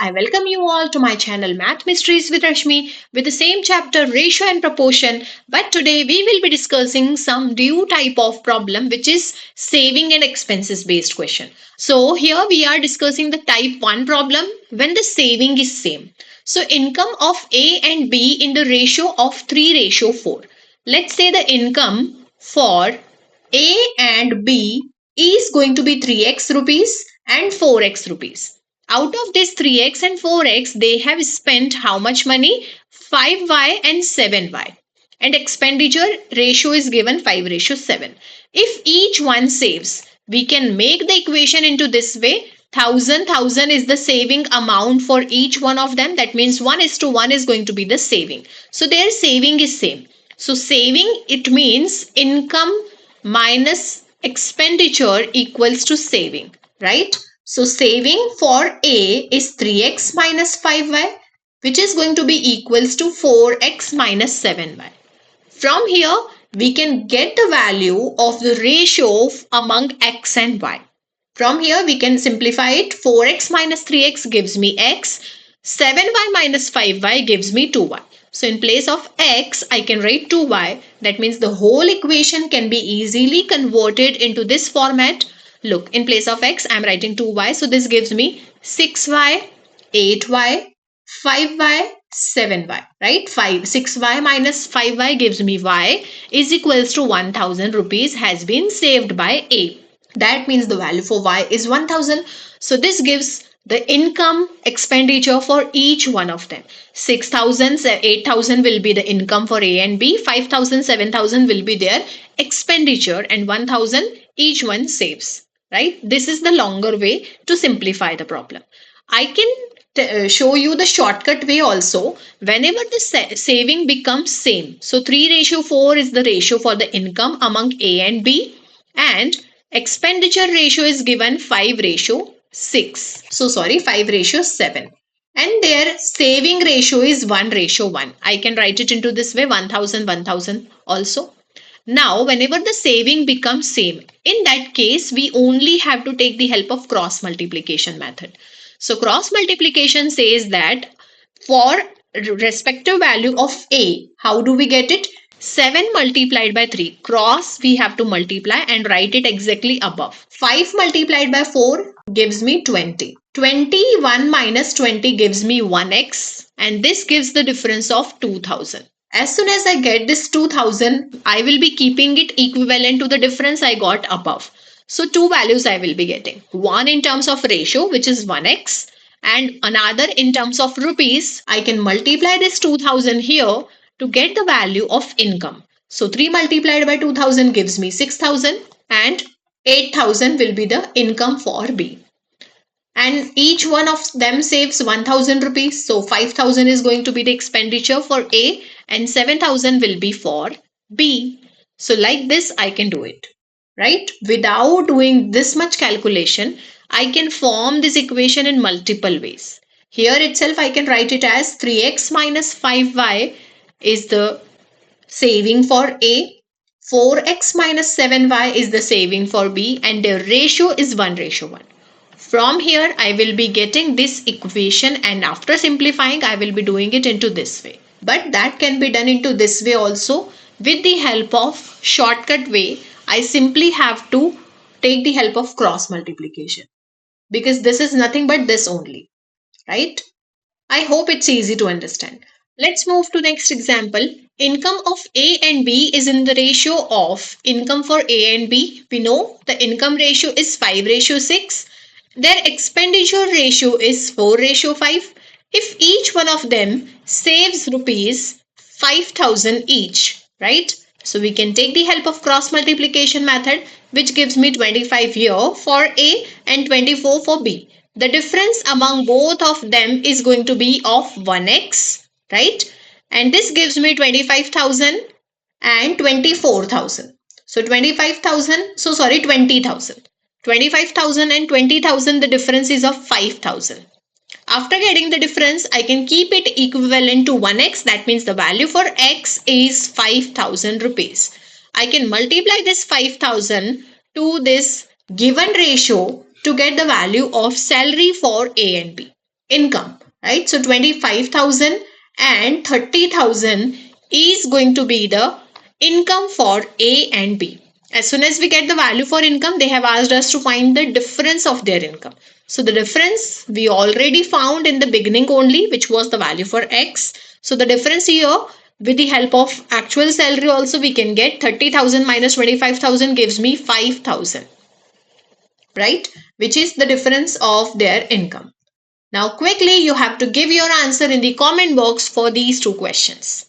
I welcome you all to my channel Math Mysteries with Rashmi with the same chapter ratio and proportion. But today we will be discussing some new type of problem which is saving and expenses based question. So here we are discussing the type 1 problem when the saving is same. So income of A and B in the ratio of 3:4. Let's say the income for A and B is going to be 3x rupees and 4x rupees. Out of this 3x and 4x, they have spent how much money? 5y and 7y. And expenditure ratio is given 5:7. If each one saves, we can make the equation into this way. 1,000 is the saving amount for each one of them. That means 1:1 is going to be the saving. So their saving is same. So saving, it means income minus expenditure equals to saving, right? So saving for A is 3x minus 5y, which is going to be equals to 4x minus 7y. From here, we can get the value of the ratio among x and y. From here, we can simplify it. 4x minus 3x gives me x. 7y minus 5y gives me 2y. So in place of x, I can write 2y. That means the whole equation can be easily converted into this format. Look, in place of x, I am writing 2y. So this gives me 6y, 8y, 5y, 7y, right? 6y minus 5y gives me y is equals to 1,000 rupees has been saved by A. That means the value for y is 1,000. So this gives the income expenditure for each one of them. 6,000, 8,000 will be the income for A and B. 5,000, 7,000 will be their expenditure, and 1,000 each one saves, right? This is the longer way to simplify the problem. I can show you the shortcut way also. Whenever the saving becomes same, so 3:4 is the ratio for the income among A and B, and expenditure ratio is given 5:6. So sorry, 5:7. And their saving ratio is 1:1. I can write it into this way, 1,000, 1,000 also. Now, whenever the saving becomes same, in that case, we only have to take the help of cross multiplication method. So cross multiplication says that for respective value of A, how do we get it? 7 multiplied by 3. Cross we have to multiply and write it exactly above. 5 multiplied by 4 gives me 20. 21 minus 20 gives me 1x, and this gives the difference of 2,000. As soon as I get this 2,000, I will be keeping it equivalent to the difference I got above. So two values I will be getting. One in terms of ratio, which is 1x, and another in terms of rupees. I can multiply this 2,000 here to get the value of income. So 3 multiplied by 2,000 gives me 6,000, and 8,000 will be the income for B. And each one of them saves 1,000 rupees. So 5,000 is going to be the expenditure for A, and 7,000 will be for B. So like this, I can do it, right? Without doing this much calculation, I can form this equation in multiple ways. Here itself, I can write it as 3x minus 5y is the saving for A. 4x minus 7y is the saving for B, and their ratio is 1:1. From here, I will be getting this equation, and after simplifying, I will be doing it into this way. But that can be done into this way also. With the help of shortcut way, I simply have to take the help of cross multiplication, because this is nothing but this only, right? I hope it's easy to understand. Let's move to next example. Income of A and B is in the ratio of income for A and B. We know the income ratio is 5:6. Their expenditure ratio is 4:5. If each one of them saves rupees 5,000 each, right? So we can take the help of cross multiplication method, which gives me 25 here for A and 24 for B. The difference among both of them is going to be of 1x, right? And this gives me 25,000 and 24,000. So 25,000, so sorry, 20,000. 25,000 and 20,000, the difference is of 5,000. After getting the difference, I can keep it equivalent to 1x. That means the value for x is 5,000 rupees. I can multiply this 5,000 to this given ratio to get the value of salary for A and B. income, right? So 25,000 and 30,000 is going to be the income for A and B. As soon as we get the value for income, they have asked us to find the difference of their income. So the difference we already found in the beginning only, which was the value for X. So the difference here, with the help of actual salary also, we can get 30,000 minus 25,000 gives me 5,000, right? Which is the difference of their income. Now quickly you have to give your answer in the comment box for these two questions.